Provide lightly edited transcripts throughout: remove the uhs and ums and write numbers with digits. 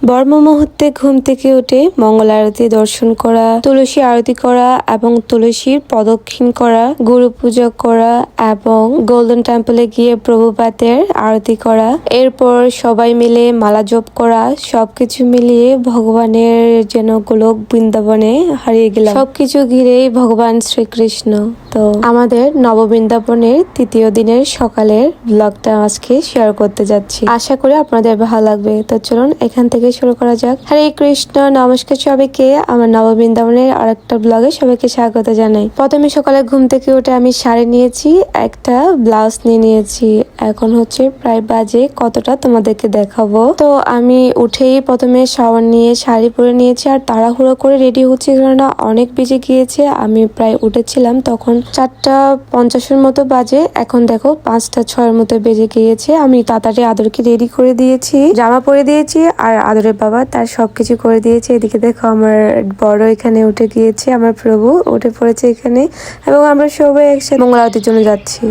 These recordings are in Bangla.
ব্রহ্ম মুহূর্তে ঘুম থেকে উঠে মঙ্গল আরতি দর্শন করা, তুলসী আরতি করা এবং তুলসীর প্রদক্ষিণ করা, গুরু পূজা করা এবং গোল্ডেন টেম্পলে গিয়ে প্রভুপাদের আরতি করা, এরপর সবাই মিলে মালা জপ করা, সবকিছু মিলিয়ে ভগবানের যেন গোলক বৃন্দাবনে হারিয়ে গেলাম। সবকিছু ঘিরেই ভগবান শ্রীকৃষ্ণ। তো আমাদের নববৃন্দাবনের তৃতীয় দিনের সকালের ব্লগটা আজকে শেয়ার করতে যাচ্ছি। আশা করি আপনাদের ভালো লাগবে। তো চলুন এখান থেকে শুরু করা যাক। হরে কৃষ্ণ, নমস্কার সবাইকে। আমার নববৃন্দাবনের আরেকটা ব্লগে সবাইকে স্বাগত জানাই। প্রথমে সকালে ঘুম থেকে উঠে আমি শাড়ি নিয়েছি, একটা ব্লাউজ নিয়েছি। এখন হচ্ছে প্রায় বাজে কতটা তোমাদেরকে দেখাবো। তো আমি উঠেই প্রথমে শাওয়ার নিয়ে শাড়ি পরে নিয়েছি আর তাড়াহুড়ো করে রেডি হচ্ছি, কারণ অনেক বেজে গিয়েছে। আমি প্রায় উঠেছিলাম তখন 4:50 মতো বাজে। এখন দেখো 5:06 মতো বেজে গিয়েছে। আমি তাড়াতাড়ি আদরকে রেডি করে দিয়েছি, জামা পরে দিয়েছি আর আদরের বাবা তার সবকিছু করে দিয়েছে। এদিকে দেখো আমার বড় এখানে উঠে গিয়েছে, আমার প্রভু উঠে পড়েছে এখানে এবং আমরা সবাই একসাথে মঙ্গল আরতির জন্য যাচ্ছি।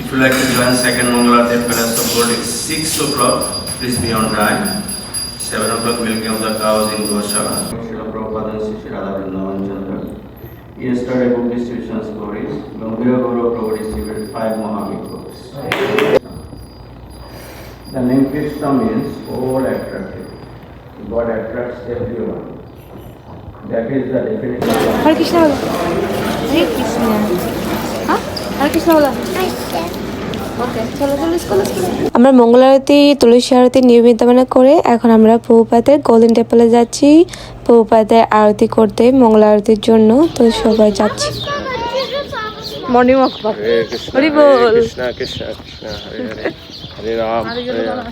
If you like to join second Mangala at Palace of Gold, it's 6 o'clock. Please be on time. 7 o'clock milking of the cows in Goshala. Srila Prabhupada and Sri Radha Vrindavan Chandra. Yesterday book distribution stories. Gambhira Gaurav Prabhu distributed 5 Mahavibhus. The name Krishna means all attractive. God attracts everyone. That is the definition of Hare Krishna bolo. Hare Krishna. हाँ? हरे कृष्ण बोला। আমরা মঙ্গল আরতি, তুলসী আরতি নিয়মিত করে এখন আমরা প্রভুপাদের গোল্ডেন টেম্পলে যাচ্ছি প্রভুপাদের আরতি করতে, মঙ্গল আরতির জন্য। তো সবাই যাচ্ছি। Morning walk. হরি বল। কৃষ্ণ কৃষ্ণ কৃষ্ণ হরে হরে, হরে রাম হরে রাম।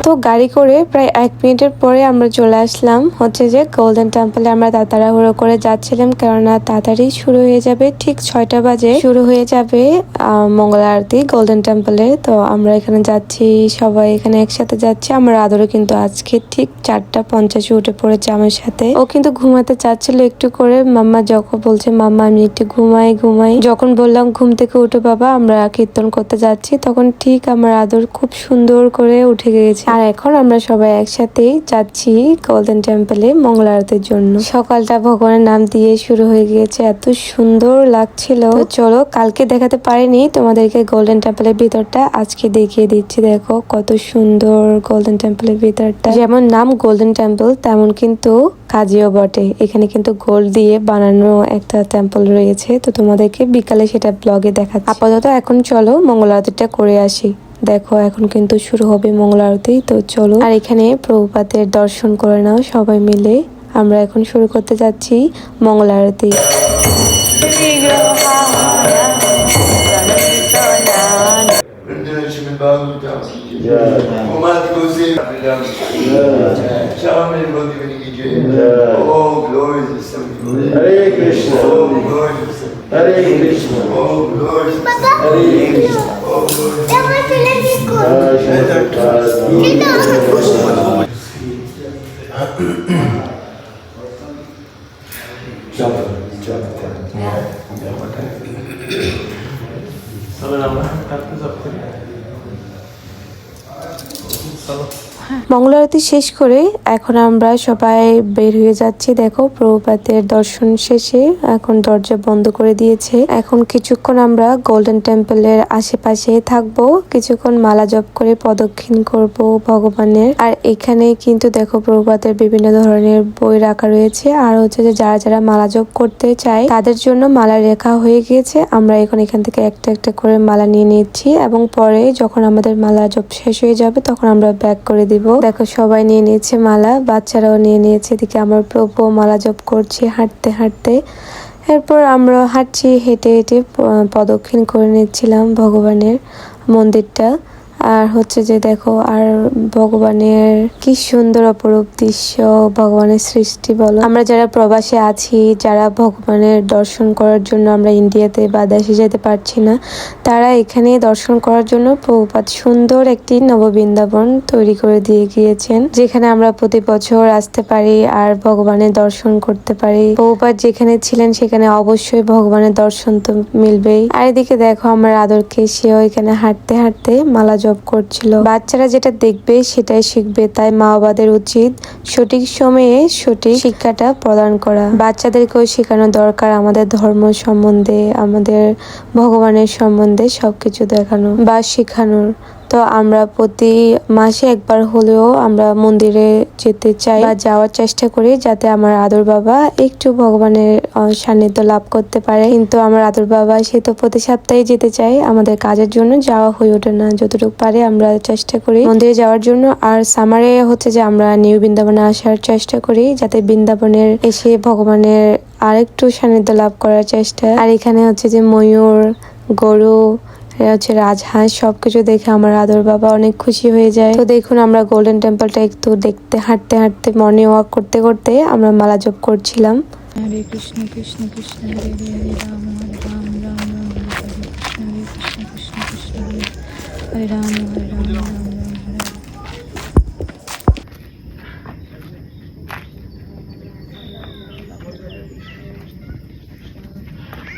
তো গাড়ি করে প্রায় 1 মিনিটের পরে আমরা চলে আসলাম হচ্ছে যে গোল্ডেন টেম্পলে। আমরা তাড়াহুড়ো করে যাচ্ছিলাম, কেননা তাড়াতাড়ি শুরু হয়ে যাবে, ঠিক 6টা বাজে শুরু হয়ে যাবে মঙ্গল আরতি গোল্ডেন টেম্পলে। তো আমরা এখানে যাচ্ছি, সবাই এখানে একসাথে যাচ্ছি। আমার আদরও কিন্তু আজকে ঠিক 4:50 উঠে পড়েছে আমার সাথে। ও কিন্তু ঘুমাতে চাচ্ছিল একটু করে। মাম্মা যখন বলছে মাম্মা আমি একটু ঘুমাই। যখন বললাম ঘুম থেকে উঠে বাবা আমরা কীর্তন করতে যাচ্ছি, তখন ঠিক ঠিক আমার আদর খুব সুন্দর করে উঠে গিয়েছে। আর এখন আমরা সবাই একসাথে যাচ্ছি গোল্ডেন টেম্পলে মঙ্গল আরতির জন্য। সকালটা ভগবানের নাম দিয়ে শুরু হয়ে গিয়েছে, এত সুন্দর লাগছিল। তো চলো, কালকে দেখাতে পারিনি তোমাদেরকে গোল্ডেন টেম্পলের ভিতরটা, আজকে দেখিয়ে দিচ্ছি। দেখো কত সুন্দর গোল্ডেন টেম্পলের ভিতরটা। যেমন নাম গোল্ডেন টেম্পল, তেমন কিন্তু কাজেও বটে। এখানে কিন্তু গোল্ড দিয়ে বানানো একটা টেম্পল রয়েছে। তো তোমাদেরকে বিকালে সেটা ব্লগে দেখাচ্ছি। আপাতত এখন চলো মঙ্গল আরতিটা করে আসি। দেখো এখন কিন্তু শুরু হবে মঙ্গল আরতি। তো চলো, আর এখানে প্রভুপাদের দর্শন করে নাও সবাই মিলে। আমরা এখন শুরু করতে যাচ্ছি মঙ্গল আরতি। Oh, glory to the Hare Krishna. Oh, glory to the Hare Krishna. Oh, glory to the Hare Krishna. Oh, glory মঙ্গল আরতি শেষ করে এখন আমরা সবাই বের হয়ে যাচ্ছি। দেখো প্রভুপাদের দর্শন শেষে এখন দরজা বন্ধ করে দিয়েছে। এখন কিছুক্ষণ আমরা গোল্ডেন টেম্পলের আশেপাশে থাকবো, কিছুক্ষণ মালা জপ করে প্রদক্ষিণ করব ভগবানের। আর এখানে কিন্তু দেখো প্রভুপাদের বিভিন্ন ধরনের বই রাখা রয়েছে। আর হচ্ছে যে যারা যারা মালা জপ করতে চায় তাদের জন্য মালা রেখা হয়ে গিয়েছে। আমরা এখন এখান থেকে একটা একটা করে মালা নিয়ে নিচ্ছি, এবং পরে যখন আমাদের মালা জপ শেষ হয়ে যাবে তখন আমরা ব্যাক করে দিব। দেখো সবাই নিয়ে নিয়েছে মালা, বাচ্চারাও নিয়ে নিয়েছে। এদিকে আমার প্রভু মালা জপ করছি হাঁটতে হাঁটতে। এরপর আমরা হাঁটছি, হেঁটে হেঁটে প্রদক্ষিণ করে নিচ্ছিলাম ভগবানের মন্দিরটা। আর হচ্ছে যে দেখো, আর ভগবানের কি সুন্দর অপরূপ দৃশ্য, ভগবানের সৃষ্টি বলো। আমরা যারা প্রবাসে আছি, যারা ভগবানের দর্শন করার জন্য আমরা ইন্ডিয়াতে বা দেশে যেতে পারছি না, তারা এখানে দর্শন করার জন্য প্রভুপাদ সুন্দর একটি নববৃন্দাবন তৈরি করে দিয়ে গিয়েছেন, যেখানে আমরা প্রতি বছর আসতে পারি আর ভগবানের দর্শন করতে পারি। প্রভুপাদ যেখানে ছিলেন সেখানে অবশ্যই ভগবানের দর্শন তো মিলবেই। আর এদিকে দেখো আমার আদরকে, সেও এখানে হাঁটতে হাঁটতে মালা জপ করছিল। বাচ্চারা যেটা দেখবে সেটাই শিখবে, তাই মা বাবাদের উচিত সঠিক সময়ে সঠিক শিক্ষাটা প্রদান করা। বাচ্চাদেরকেও শেখানো দরকার আমাদের ধর্ম সম্বন্ধে, আমাদের ভগবানের সম্বন্ধে সবকিছু দেখানো বা শেখানোর। তো আমরা প্রতি মাসে একবার হলেও আমরা মন্দিরে যেতে চাই বা যাওয়ার চেষ্টা করি, যাতে আমার আদর বাবা একটু ভগবানের সান্নিধ্য লাভ করতে পারে। কিন্তু আমার আদর বাবা সে তো প্রতি সপ্তাহে যেতে চাই, আমাদের কাজের জন্য যাওয়া হয়ে ওঠে না। যতটুকু পারে আমরা চেষ্টা করি মন্দিরে যাওয়ার জন্য। আর সামারে হচ্ছে যে আমরা নিউ বৃন্দাবনে আসার চেষ্টা করি, যাতে বৃন্দাবনের এসে ভগবানের আরেকটু সান্নিধ্য লাভ করার চেষ্টা। আর এখানে হচ্ছে যে ময়ূর, গরু, হচ্ছে রাজহাঁস, সবকিছু দেখে আমার আদর বাবা অনেক খুশি হয়ে যায়। তো দেখুন আমরা গোল্ডেন টেম্পলটা একটু দেখতে, হাঁটতে হাঁটতে, মর্নিং ওয়াক করতে করতে আমরা মালা জপ করছিলাম। হরে কৃষ্ণ কৃষ্ণ কৃষ্ণ হরে হরে, হরে রাম হরে রাম রাম রাম হরে হরে, কৃষ্ণ কৃষ্ণ কৃষ্ণ কৃষ্ণ হরে হরে রাম হরে রাম রাম রাম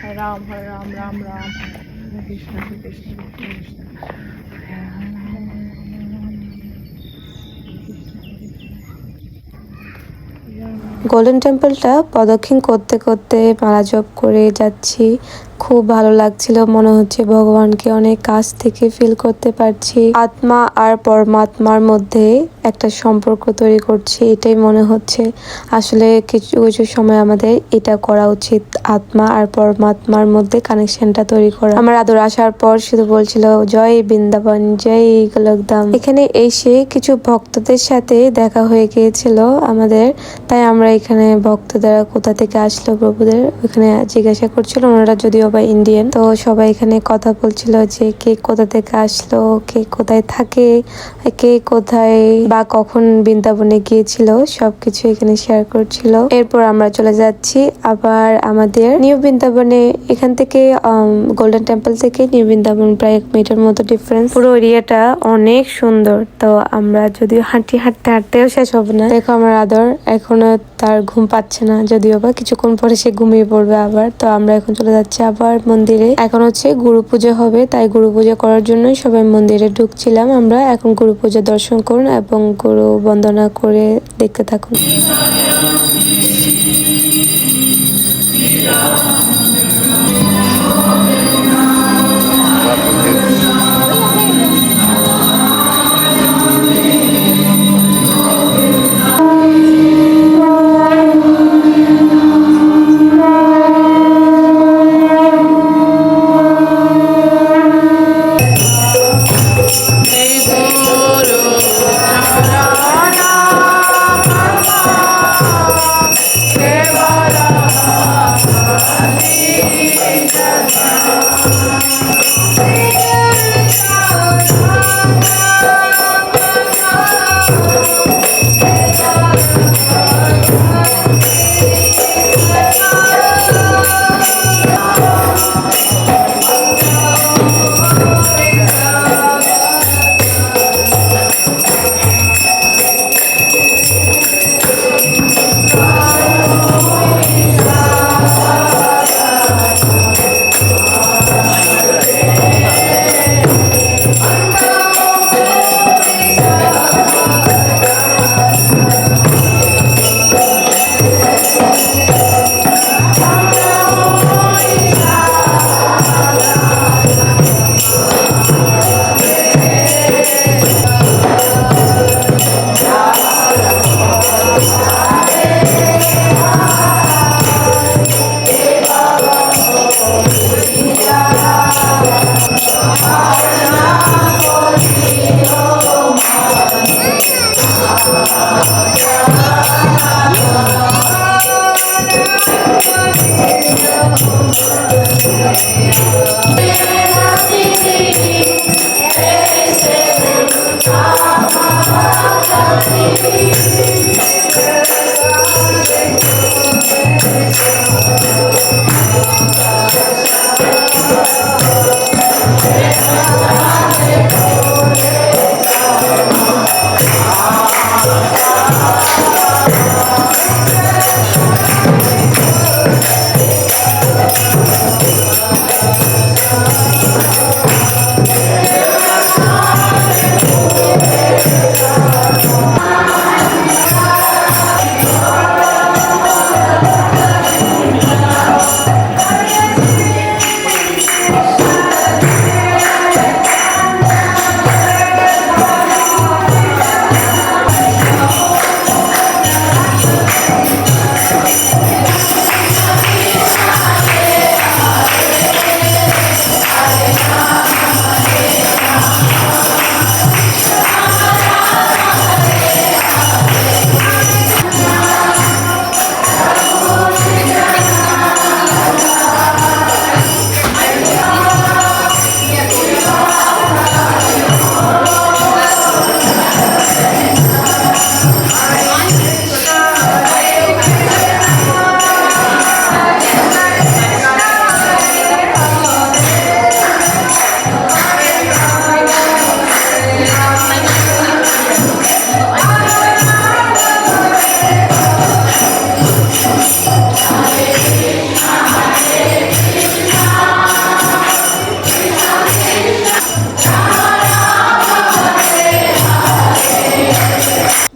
হরে রাম হরে রাম রাম রাম হরে কৃষ্ণ কৃষ্ণ কৃষ্ণ। গোল্ডেন টেম্পলটা প্রদক্ষিণ করতে করতে মালা জপ করে যাচ্ছি। খুব ভালো লাগছিল, মনে হচ্ছে ভগবানকে অনেক কাছ থেকে ফিল করতে পারছি। আত্মা আর পরমাত্মার মধ্যে একটা সম্পর্ক তৈরি করছি, এটাই মনে হচ্ছে। আসলে কিছু কিছু সময় আমাদের এটা করা উচিত, আত্মা আর পরমাত্মার মধ্যে কানেকশনটা তৈরি করা। আমার আদর আসার পর শুধু বলছিল জয় বৃন্দাবন, জয় গোলকধাম। এখানে এসে কিছু ভক্তদের সাথে দেখা হয়ে গিয়েছিল আমাদের, তাই আমরা এখানে ভক্তরা কোথা থেকে আসলো প্রভুদের ওখানে জিজ্ঞাসা করছিল। ওনারা যদিও বা ইন্ডিয়ান, তো সবাই এখানে কথা বলছিল যে কে কোথা থেকে আসলো, কে কোথায় থাকে, কে কোথায় বা কখন বৃন্দাবনে গিয়েছিল, সবকিছু এখানে শেয়ার করছিল। এরপর আমরা চলে যাচ্ছি আবার আমাদের নিউ বৃন্দাবনে। এখান থেকে গোল্ডেন টেম্পল থেকে নিউ বৃন্দাবন প্রায় 1 মিনিটের মতো ডিফারেন্স। পুরো এরিয়াটা অনেক সুন্দর। তো আমরা যদিও হাঁটতে হাঁটতেও শেষ হবে না। দেখো আমার আদর এখনো তার ঘুম পাচ্ছে না, যদিও বা কিছুক্ষণ পরে সে ঘুমিয়ে পড়বে আবার। তো আমরা এখন চলে যাচ্ছি আবার আবার মন্দিরে। এখন হচ্ছে গুরু পূজা হবে, তাই গুরু পূজা করার জন্য সবাই মন্দিরে ঢুকছিলাম আমরা। এখন গুরু পূজা দর্শন করুন এবং গুরু বন্দনা করে দেখতে থাকুন।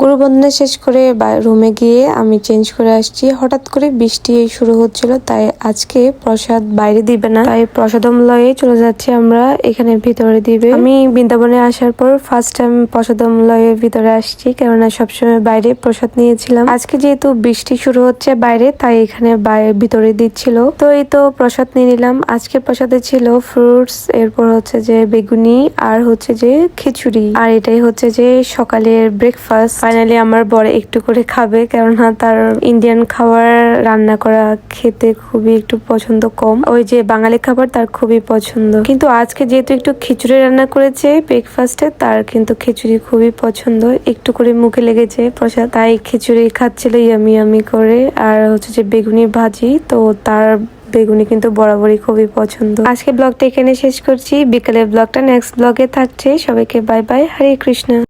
গুরু বন্দনা শেষ করে রুমে গিয়ে আমি চেঞ্জ করে আসছি। হঠাৎ করে বৃষ্টি শুরু হচ্ছিল, তাই আজকে প্রসাদ বাইরে দিবে না, তাই প্রসাদমলয়ে চলে যাচ্ছি আমরা। এখানে ভিতরে দিবে। আমি বৃন্দাবনে আসার পর ফার্স্ট টাইম প্রসাদমলয়ের ভিতরে আসছি, কেননা সবসময় বাইরে প্রসাদ নিয়েছিলাম। আজকে যেহেতু বৃষ্টি শুরু হচ্ছে বাইরে, তাই এখানে ভিতরে দিচ্ছিল। তো এই তো প্রসাদ নিয়ে নিলাম। আজকে প্রসাদে ছিল ফ্রুটস, এরপর হচ্ছে যে বেগুনি, আর হচ্ছে যে খিচুড়ি, আর এটাই হচ্ছে যে সকালের ব্রেকফাস্ট। ফাইনালি আমার বড় একটু করে খাবে, কেননা তার ইন্ডিয়ান খাবার রান্না করা খেতে খুবই একটু পছন্দ কম। ওই যে বাঙালি খাবার তার খুবই পছন্দ, কিন্তু আজকে যেহেতু একটু খিচুড়ি রান্না করেছে ব্রেকফাস্টে, তার কিন্তু খিচুড়ি খুবই পছন্দ। একটু করে মুখে লেগেছে প্রসাদ, তাই খিচুড়ি খাচ্ছিল ইয়ামি ইয়ামি করে। আর হচ্ছে যে বেগুনি ভাজি, তো তার বেগুনি কিন্তু বরাবরই খুবই পছন্দ। আজকে ব্লগটা এখানে শেষ করছি। বিকালের ব্লগটা নেক্সট ব্লগে থাকছে। সবাইকে বাই বাই, হরে কৃষ্ণ।